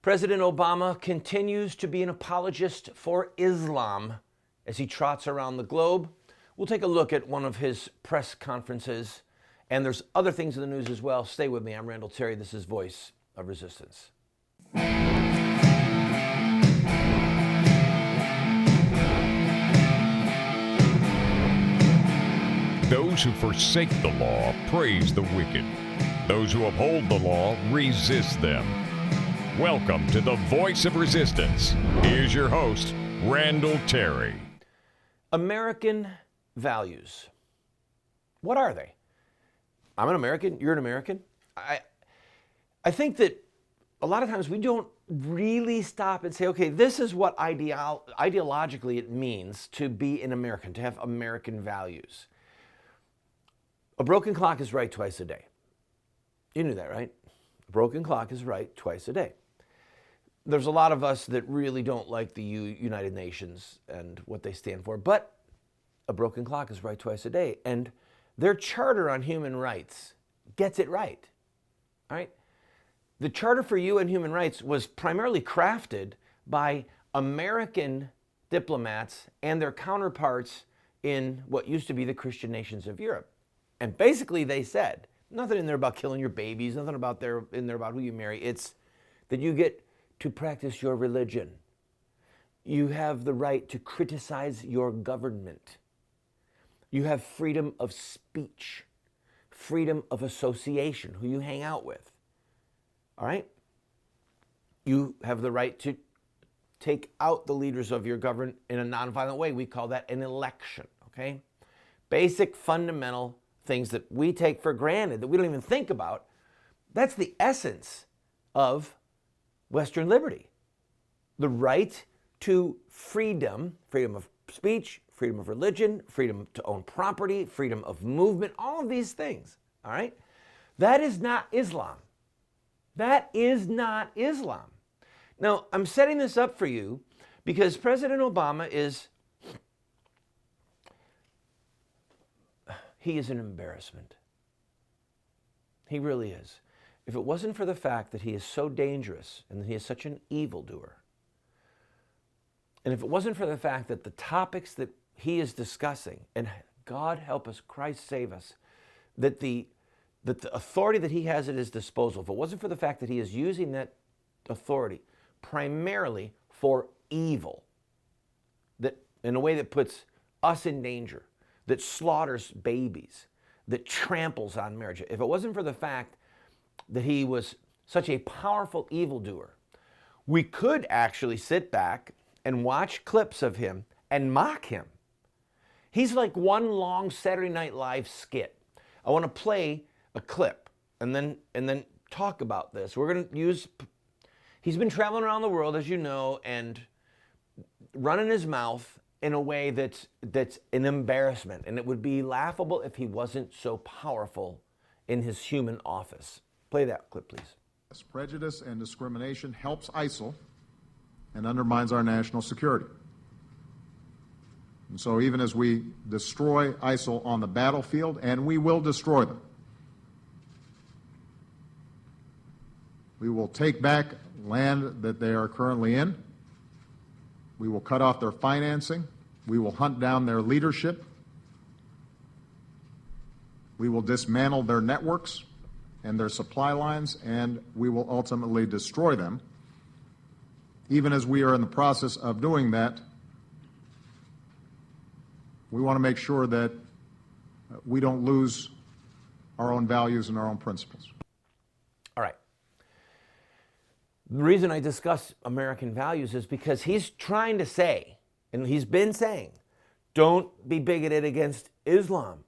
President Obama continues to be an apologist for Islam as he trots around the globe. We'll take a look at one of his press conferences, and there's other things in the news as well. Stay with me. I'm Randall Terry. This is Voice of Resistance. Those who forsake the law praise the wicked. Those who uphold the law resist them. Welcome to the Voice of Resistance. Here's your host, Randall Terry. American values. What are they? I'm an American. You're an American. I think that a lot of times we don't really stop and say, okay, this is what ideologically it means to be an American, to have American values. A broken clock is right twice a day. You knew that, right? A broken clock is right twice a day. There's a lot of us that really don't like the United Nations and what they stand for, but a broken clock is right twice a day. And their Charter on Human Rights gets it right. All right? The Charter for UN Human Rights was primarily crafted by American diplomats and their counterparts in what used to be the Christian nations of Europe. And basically they said, nothing in there about killing your babies, nothing in there about who you marry. It's that you get to practice your religion. You have the right to criticize your government. You have freedom of speech, freedom of association, who you hang out with. All right? You have the right to take out the leaders of your government in a nonviolent way. We call that an election, okay? Basic, fundamental things that we take for granted, that we don't even think about. That's the essence of Western liberty. The right to freedom, freedom of speech, freedom of religion, freedom to own property, freedom of movement, all of these things, all right? That is not Islam. That is not Islam. Now, I'm setting this up for you because President Obama he is an embarrassment. He really is. If it wasn't for the fact that he is so dangerous and that he is such an evildoer, and if it wasn't for the fact that the topics that he is discussing, and God help us, Christ save us, that the authority that he has at his disposal, if it wasn't for the fact that he is using that authority primarily for evil, that in a way that puts us in danger, that slaughters babies, that tramples on marriage, if it wasn't for the fact that he was such a powerful evildoer, we could actually sit back and watch clips of him and mock him. He's like one long Saturday Night Live skit. I want to play a clip and then talk about this. We're going to use, he's been traveling around the world, as you know, and running his mouth in a way that's an embarrassment, and it would be laughable if he wasn't so powerful in his human office. Play that clip, please. Prejudice and discrimination helps ISIL and undermines our national security. And so even as we destroy ISIL on the battlefield, and we will destroy them, we will take back land that they are currently in. We will cut off their financing. We will hunt down their leadership. We will dismantle their networks and their supply lines, and we will ultimately destroy them. Even as we are in the process of doing that, we want to make sure that we don't lose our own values and our own principles. All right. The reason I discuss American values is because he's trying to say, and he's been saying, don't be bigoted against Islam.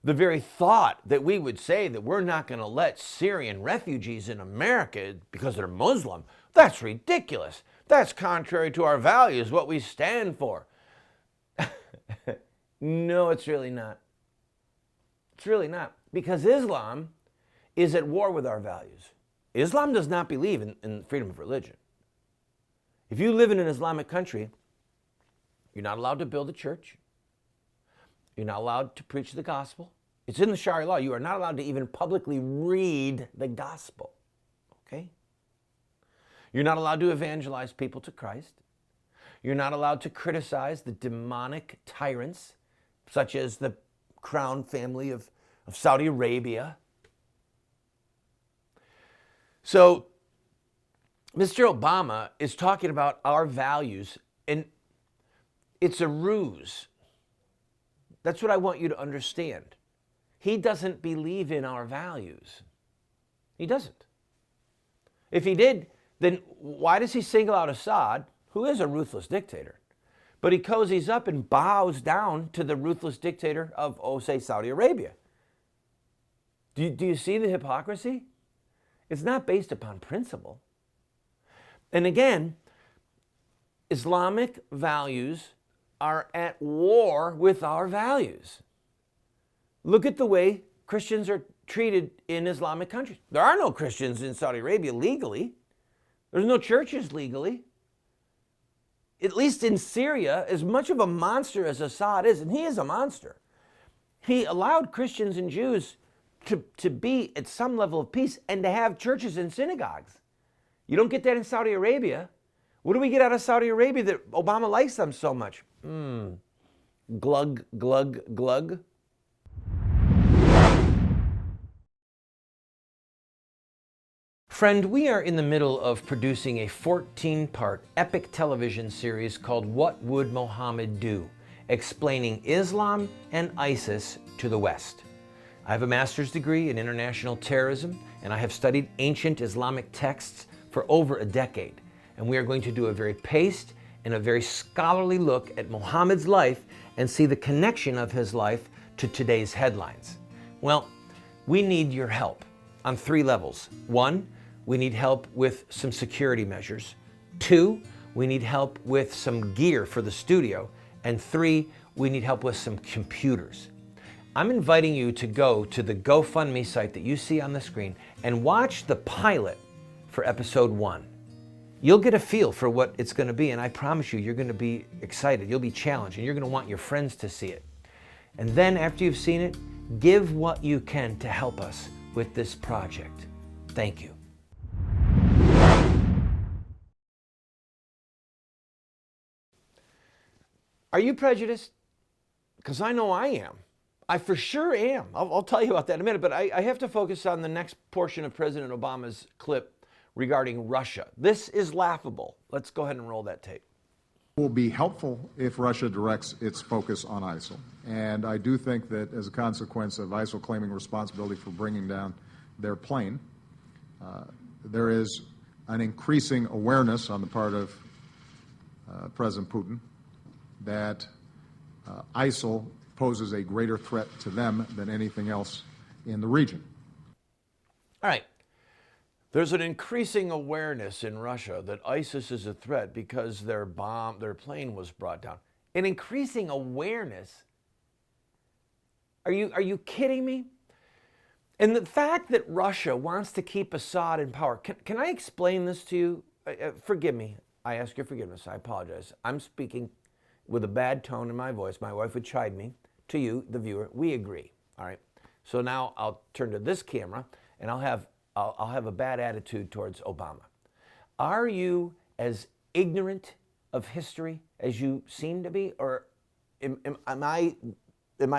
The very thought that we would say that we're not going to let Syrian refugees in America because they're Muslim, that's ridiculous. That's contrary to our values, what we stand for. No, it's really not. It's really not. Because Islam is at war with our values. Islam does not believe in freedom of religion. If you live in an Islamic country, you're not allowed to build a church. You're not allowed to preach the gospel. It's in the Sharia law. You are not allowed to even publicly read the gospel. Okay? You're not allowed to evangelize people to Christ. You're not allowed to criticize the demonic tyrants, such as the crown family of Saudi Arabia. So, Mr. Obama is talking about our values, and it's a ruse. That's what I want you to understand. He doesn't believe in our values. He doesn't. If he did, then why does he single out Assad, who is a ruthless dictator? But he cozies up and bows down to the ruthless dictator of, say, Saudi Arabia. Do you see the hypocrisy? It's not based upon principle. And again, Islamic values are at war with our values. Look at the way Christians are treated in Islamic countries. There are no Christians in Saudi Arabia legally. There's no churches legally. At least in Syria, as much of a monster as Assad is, and he is a monster, he allowed Christians and Jews to be at some level of peace and to have churches and synagogues. You don't get that in Saudi Arabia. What do we get out of Saudi Arabia that Obama likes them so much? Glug, glug, glug. Friend, we are in the middle of producing a 14-part epic television series called What Would Mohammed Do? Explaining Islam and ISIS to the West. I have a master's degree in international terrorism, and I have studied ancient Islamic texts for over a decade. And we are going to do a very paced and a very scholarly look at Muhammad's life and see the connection of his life to today's headlines. Well, we need your help on 3 levels. 1, we need help with some security measures. 2, we need help with some gear for the studio. And 3, we need help with some computers. I'm inviting you to go to the GoFundMe site that you see on the screen and watch the pilot for episode 1. You'll get a feel for what it's going to be, and I promise you, you're going to be excited. You'll be challenged, and you're going to want your friends to see it. And then after you've seen it, give what you can to help us with this project. Thank you. Are you prejudiced? Because I know I am. I for sure am. I'll tell you about that in a minute, but I have to focus on the next portion of President Obama's clip regarding Russia. This is laughable. Let's go ahead and roll that tape. It will be helpful if Russia directs its focus on ISIL. And I do think that as a consequence of ISIL claiming responsibility for bringing down their plane, there is an increasing awareness on the part of President Putin that ISIL poses a greater threat to them than anything else in the region. All right. There's an increasing awareness in Russia that ISIS is a threat because their plane was brought down. An increasing awareness? Are you kidding me? And the fact that Russia wants to keep Assad in power, can I explain this to you? Forgive me. I ask your forgiveness. I apologize. I'm speaking with a bad tone in my voice. My wife would chide me. To you, the viewer, we agree. All right. So now I'll turn to this camera and I'll have a bad attitude towards Obama. Are you as ignorant of history as you seem to be, or am I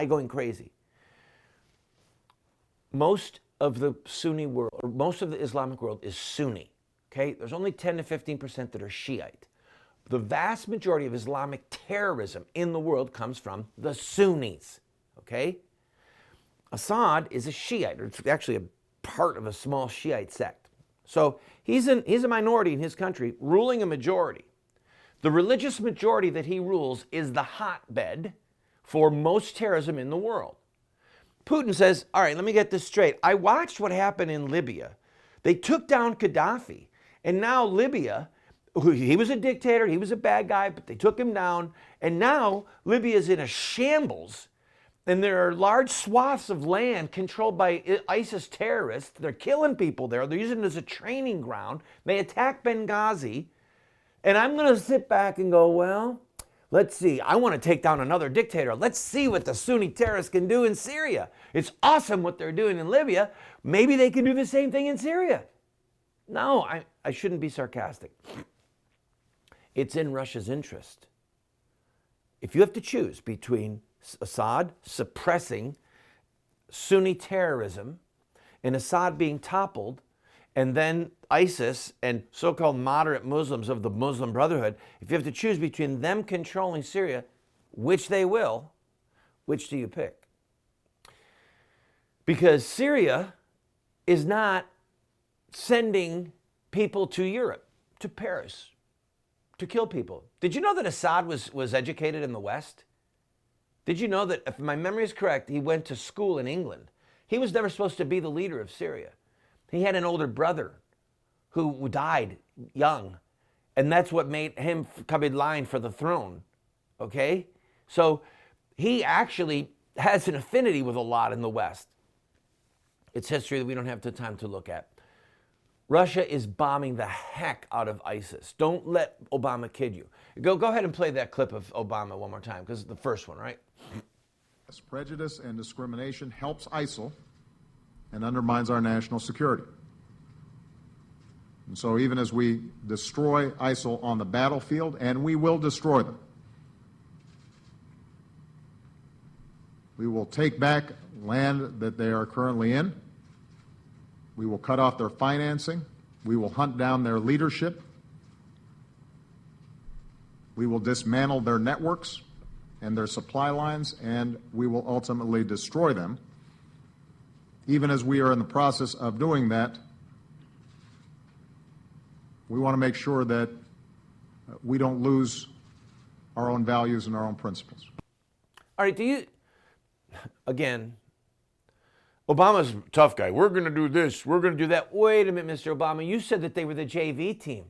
going crazy? Most of the Sunni world, or most of the Islamic world, is Sunni. Okay, there's only 10 to 15% that are Shiite. The vast majority of Islamic terrorism in the world comes from the Sunnis. Okay, Assad is a Shiite, or it's actually a part of a small Shiite sect. So he's a minority in his country, ruling a majority. The religious majority that he rules is the hotbed for most terrorism in the world. Putin says, all right, let me get this straight. I watched what happened in Libya. They took down Gaddafi, and now Libya, he was a dictator, he was a bad guy, but they took him down, and now Libya is in a shambles. And there are large swaths of land controlled by ISIS terrorists. They're killing people there. They're using it as a training ground. They attack Benghazi. And I'm going to sit back and go, well, let's see. I want to take down another dictator. Let's see what the Sunni terrorists can do in Syria. It's awesome what they're doing in Libya. Maybe they can do the same thing in Syria. No, I shouldn't be sarcastic. It's in Russia's interest. If you have to choose between Assad suppressing Sunni terrorism and Assad being toppled, and then ISIS and so-called moderate Muslims of the Muslim Brotherhood, if you have to choose between them controlling Syria, which they will, which do you pick? Because Syria is not sending people to Europe, to Paris, to kill people. Did you know that Assad was educated in the West? Did you know that, if my memory is correct, he went to school in England? He was never supposed to be the leader of Syria. He had an older brother who died young, and that's what made him come in line for the throne, okay? So he actually has an affinity with a lot in the West. It's history that we don't have the time to look at. Russia is bombing the heck out of ISIS. Don't let Obama kid you. Go ahead and play that clip of Obama one more time, because it's the first one, right? Prejudice and discrimination helps ISIL and undermines our national security. And so even as we destroy ISIL on the battlefield, and we will destroy them, we will take back land that they are currently in. We will cut off their financing. We will hunt down their leadership. We will dismantle their networks and their supply lines, and we will ultimately destroy them. Even as we are in the process of doing that, we want to make sure that we don't lose our own values and our own principles. All right, again, Obama's a tough guy. We're going to do this. We're going to do that. Wait a minute, Mr. Obama. You said that they were the JV team.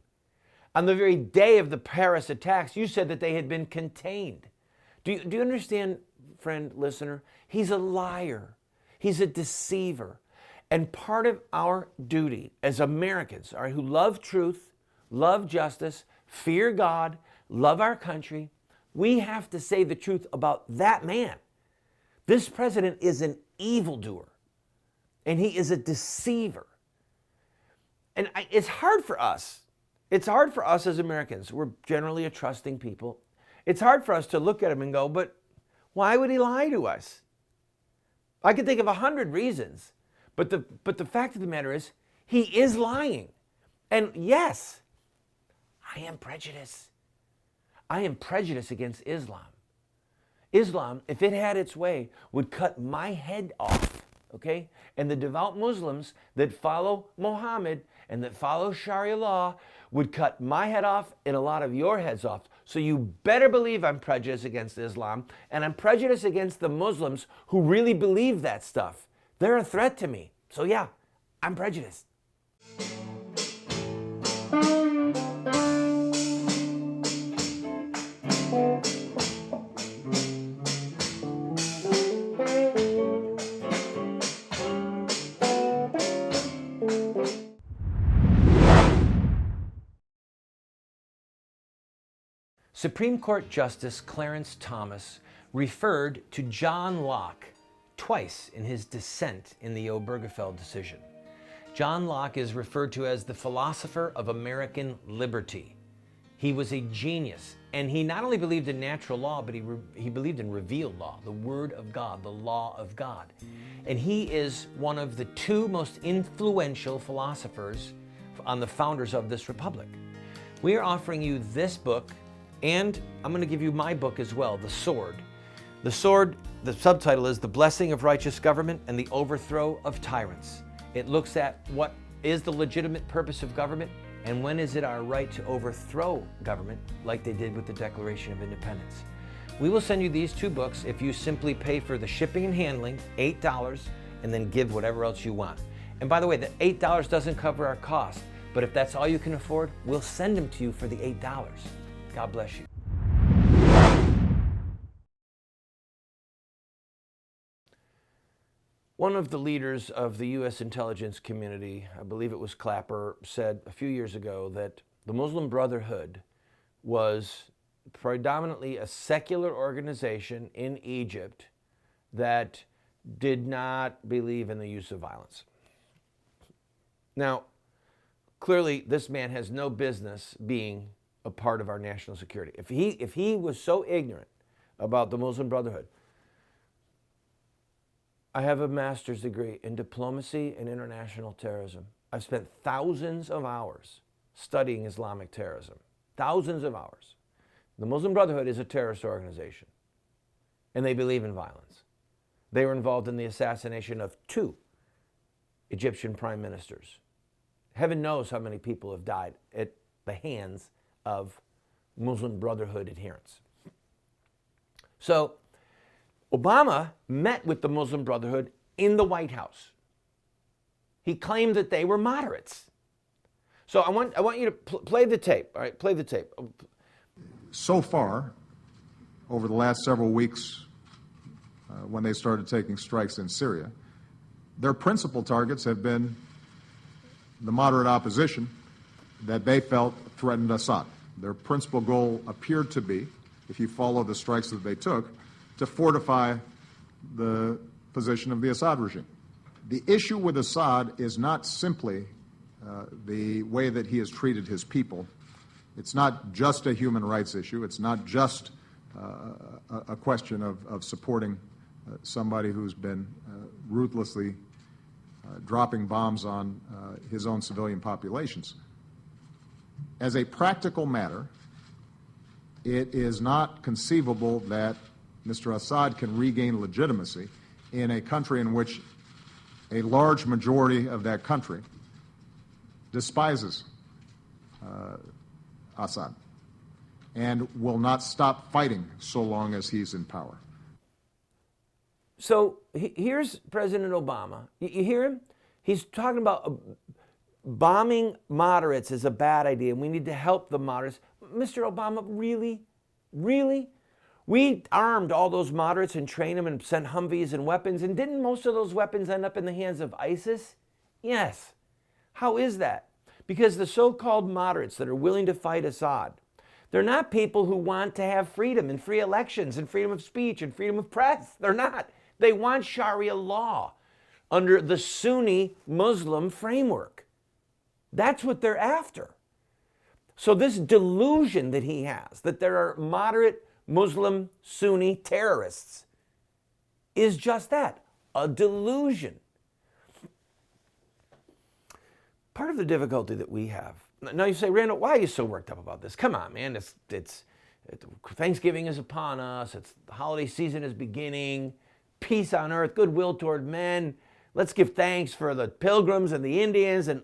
On the very day of the Paris attacks, you said that they had been contained. Do you understand, friend, listener? He's a liar. He's a deceiver. And part of our duty as Americans, all right, who love truth, love justice, fear God, love our country, we have to say the truth about that man. This president is an evildoer, and he is a deceiver. And it's hard for us. It's hard for us as Americans. We're generally a trusting people. It's hard for us to look at him and go, but why would he lie to us? I could think of 100 reasons, but the fact of the matter is, he is lying. And yes, I am prejudiced. I am prejudiced against Islam. Islam, if it had its way, would cut my head off, okay? And the devout Muslims that follow Muhammad and that follow Sharia law would cut my head off and a lot of your heads off. So you better believe I'm prejudiced against Islam, and I'm prejudiced against the Muslims who really believe that stuff. They're a threat to me. So yeah, I'm prejudiced. Supreme Court Justice Clarence Thomas referred to John Locke twice in his dissent in the Obergefell decision. John Locke is referred to as the philosopher of American liberty. He was a genius, and he not only believed in natural law, but he believed in revealed law, the Word of God, the law of God. And he is one of the two most influential philosophers on the founders of this republic. We are offering you this book, and I'm going to give you my book as well, The Sword. The Sword, the subtitle is The Blessing of Righteous Government and the Overthrow of Tyrants. It looks at what is the legitimate purpose of government and when is it our right to overthrow government like they did with the Declaration of Independence. We will send you these two books if you simply pay for the shipping and handling, $8, and then give whatever else you want. And by the way, the $8 doesn't cover our cost, but if that's all you can afford, we'll send them to you for the $8. God bless you. One of the leaders of the U.S. intelligence community, I believe it was Clapper, said a few years ago that the Muslim Brotherhood was predominantly a secular organization in Egypt that did not believe in the use of violence. Now, clearly this man has no business being a part of our national security. If he was so ignorant about the Muslim Brotherhood, I have a master's degree in diplomacy and international terrorism. I've spent thousands of hours studying Islamic terrorism. Thousands of hours. The Muslim Brotherhood is a terrorist organization, and they believe in violence. They were involved in the assassination of 2 Egyptian prime ministers. Heaven knows how many people have died at the hands of Muslim Brotherhood adherents. So, Obama met with the Muslim Brotherhood in the White House. He claimed that they were moderates. So I want you to play the tape. All right, play the tape. So far, over the last several weeks, when they started taking strikes in Syria, their principal targets have been the moderate opposition that they felt threatened Assad. Their principal goal appeared to be, if you follow the strikes that they took, to fortify the position of the Assad regime. The issue with Assad is not simply the way that he has treated his people. It's not just a human rights issue. It's not just a question of supporting somebody who's been ruthlessly dropping bombs on his own civilian populations. As a practical matter, it is not conceivable that Mr. Assad can regain legitimacy in a country in which a large majority of that country despises Assad and will not stop fighting so long as he's in power. So here's President Obama. You hear him? He's talking about bombing moderates is a bad idea, and we need to help the moderates. Mr. Obama, really? Really? We armed all those moderates and trained them and sent Humvees and weapons, and didn't most of those weapons end up in the hands of ISIS? Yes. How is that? Because the so-called moderates that are willing to fight Assad, they're not people who want to have freedom and free elections and freedom of speech and freedom of press. They're not. They want Sharia law under the Sunni Muslim framework. That's what they're after. So this delusion that he has, that there are moderate Muslim Sunni terrorists, is just that, a delusion. Part of the difficulty that we have, now you say, Randall, why are you so worked up about this? Come on, man, it's Thanksgiving is upon us, the holiday season is beginning, peace on earth, goodwill toward men. Let's give thanks for the pilgrims and the Indians. And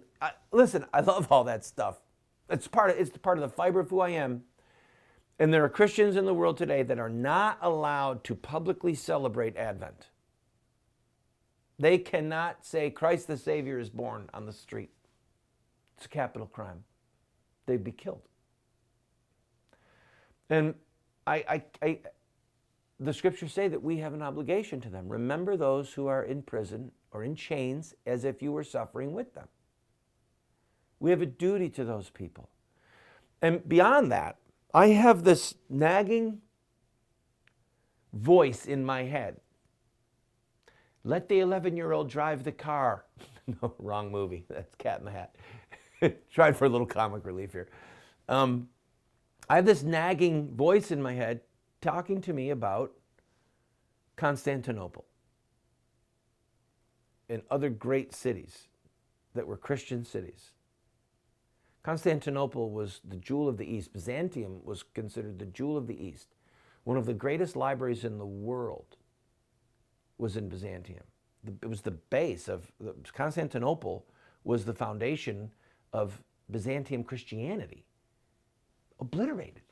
listen, I love all that stuff. It's part of the fiber of who I am. And there are Christians in the world today that are not allowed to publicly celebrate Advent. They cannot say Christ the Savior is born on the street. It's a capital crime. They'd be killed. And the scriptures say that we have an obligation to them. Remember those who are in prison or in chains as if you were suffering with them. We have a duty to those people. And beyond that, I have this nagging voice in my head. Let the 11-year-old drive the car. No, wrong movie. That's Cat in the Hat. Tried for a little comic relief here. I have this nagging voice in my head talking to me about Constantinople and other great cities that were Christian cities. Constantinople was the jewel of the East. Byzantium was considered the jewel of the East. One of the greatest libraries in the world was in Byzantium. It was the base of Constantinople was the foundation of Byzantium Christianity. Obliterated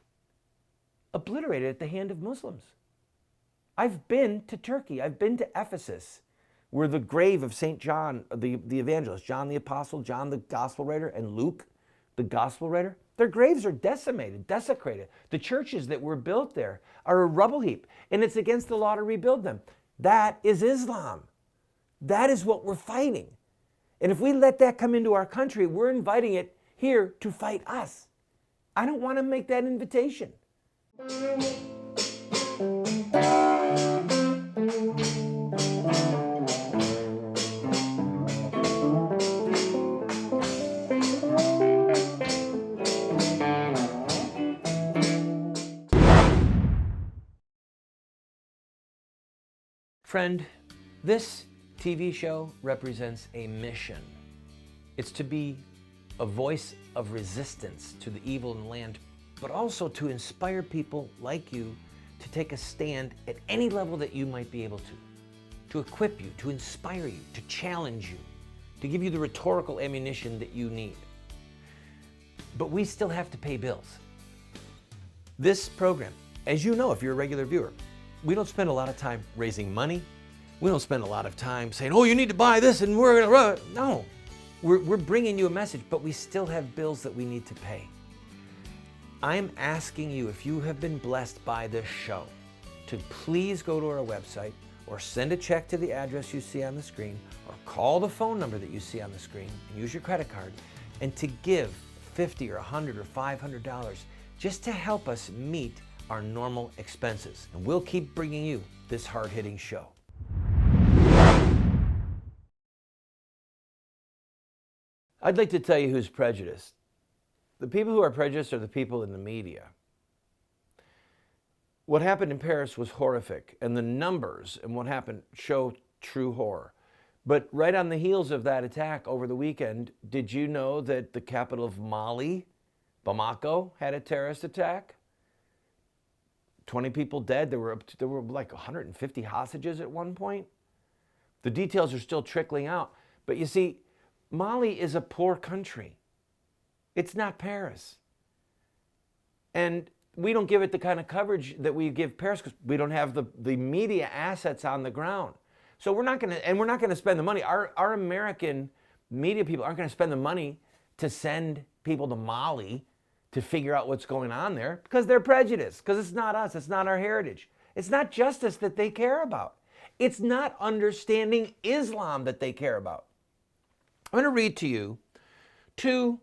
at the hand of Muslims. I've been to Turkey. I've been to Ephesus, where the grave of St. John, the evangelist, John the Apostle, John the Gospel writer, and Luke, the Gospel writer, their graves are decimated, desecrated. The churches that were built there are a rubble heap, and it's against the law to rebuild them. That is Islam. That is what we're fighting. And if we let that come into our country, we're inviting it here to fight us. I don't want to make that invitation. Friend, this TV show represents a mission. It's to be a voice of resistance to the evil in the land, but also to inspire people like you to take a stand at any level that you might be able to equip you, to inspire you, to challenge you, to give you the rhetorical ammunition that you need. But we still have to pay bills. This program, as you know if you're a regular viewer, we don't spend a lot of time raising money. We don't spend a lot of time saying, oh, you need to buy this and we're gonna run. No, we're bringing you a message, but we still have bills that we need to pay. I'm asking you, if you have been blessed by this show, to please go to our website or send a check to the address you see on the screen or call the phone number that you see on the screen and use your credit card and to give $50 or $100 or $500 just to help us meet our normal expenses. And we'll keep bringing you this hard-hitting show. I'd like to tell you who's prejudiced. The people who are prejudiced are the people in the media. What happened in Paris was horrific, and the numbers and what happened show true horror. But right on the heels of that attack over the weekend, did you know that the capital of Mali, Bamako, had a terrorist attack? 20 people dead. There were like 150 hostages at one point. The details are still trickling out. But you see, Mali is a poor country. It's not Paris. And we don't give it the kind of coverage that we give Paris because we don't have the media assets on the ground. So we're not going to spend the money. Our American media people aren't going to spend the money to send people to Mali to figure out what's going on there because they're prejudiced, because it's not us, it's not our heritage. It's not justice that they care about. It's not understanding Islam that they care about. I'm going to read to you two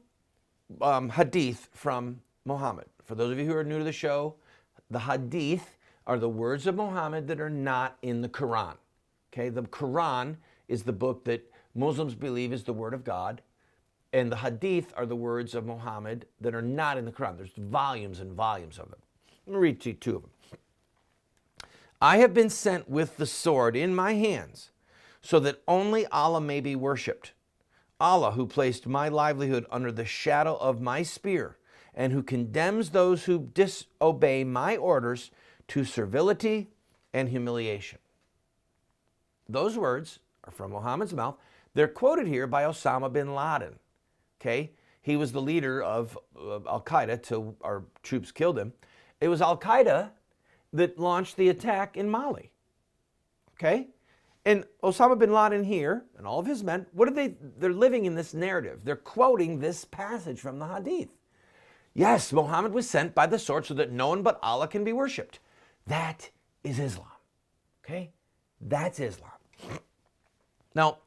hadith from Muhammad. For those of you who are new to the show, the hadith are the words of Muhammad that are not in the Quran. Okay, the Quran is the book that Muslims believe is the word of God, and the hadith are the words of Muhammad that are not in the Quran. There's volumes and volumes of them. Let me read to you two of them. I have been sent with the sword in my hands so that only Allah may be worshipped. Allah, who placed my livelihood under the shadow of my spear and who condemns those who disobey my orders to servility and humiliation. Those words are from Muhammad's mouth. They're quoted here by Osama bin Laden. Okay? He was the leader of Al-Qaeda till our troops killed him. It was Al-Qaeda that launched the attack in Mali. Okay? And Osama bin Laden here, and all of his men, they're living in this narrative. They're quoting this passage from the Hadith. Yes, Muhammad was sent by the sword so that no one but Allah can be worshipped. That is Islam. Okay? That's Islam. Now,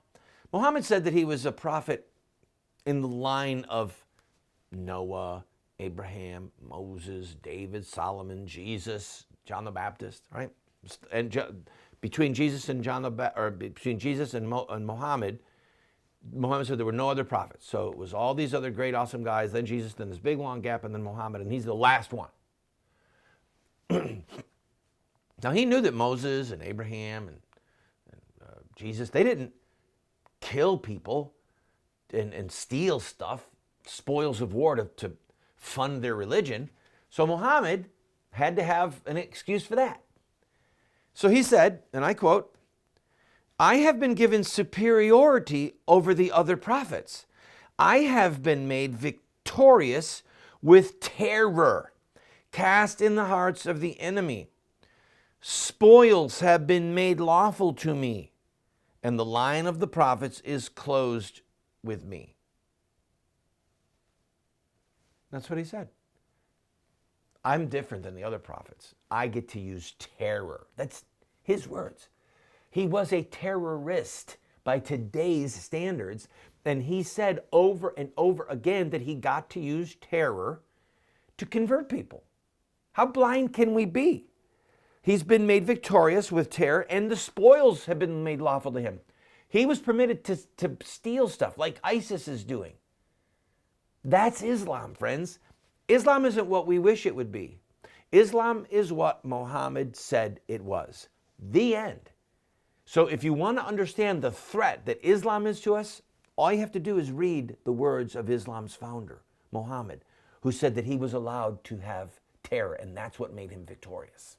Muhammad said that he was a prophet in the line of Noah, Abraham, Moses, David, Solomon, Jesus, John the Baptist, right? And between Jesus and between Jesus and Muhammad, Muhammad said there were no other prophets. So it was all these other great, awesome guys, then Jesus, then this big, long gap, and then Muhammad, and he's the last one. Now, he knew that Moses and Abraham and Jesus, they didn't kill people and steal stuff, spoils of war to fund their religion. So Muhammad had to have an excuse for that. So he said, and I quote, I have been given superiority over the other prophets. I have been made victorious with terror cast in the hearts of the enemy. Spoils have been made lawful to me, and the line of the prophets is closed with me. That's what he said. I'm different than the other prophets. I get to use terror. That's his words. He was a terrorist by today's standards, and he said over and over again that he got to use terror to convert people. How blind can we be? He's been made victorious with terror, and the spoils have been made lawful to him. He was permitted to steal stuff like ISIS is doing. That's Islam, friends. Islam isn't what we wish it would be. Islam is what Muhammad said it was. The end. So if you want to understand the threat that Islam is to us, all you have to do is read the words of Islam's founder, Muhammad, who said that he was allowed to have terror, and that's what made him victorious.